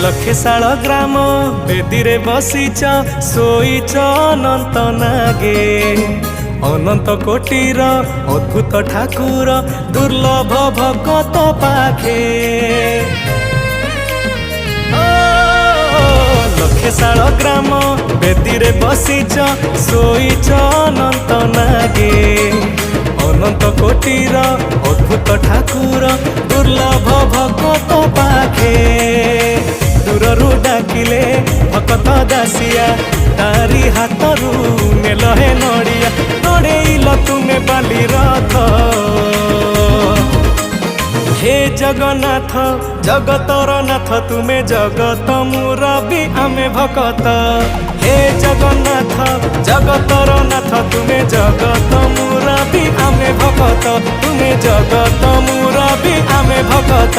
लक्षेशाल ग्राम बेदी बसीच शोईच अनंत नागे अनंत कोटीर अद्भुत ठाकुर दुर्लभ भगत पाखे लक्षेशाल ग्राम बेदी बसीच शोईच अनंत नागे अनंत कोटीर अद्भुत ठाकुर दुर्लभ भगत पाखे दूररू डाकिले भगत दासिया तारी हाथरू नेल हे नड़िया नड़ेल तुमे बाली रथ हे जगन्नाथ जगतर नाथ तुमे जगत मुरबी आमे भकत हे जगन्नाथ जगतर नाथ तुमे जगत मुरबी आमे भकत तुमे जगत मुरबी आमे भकत।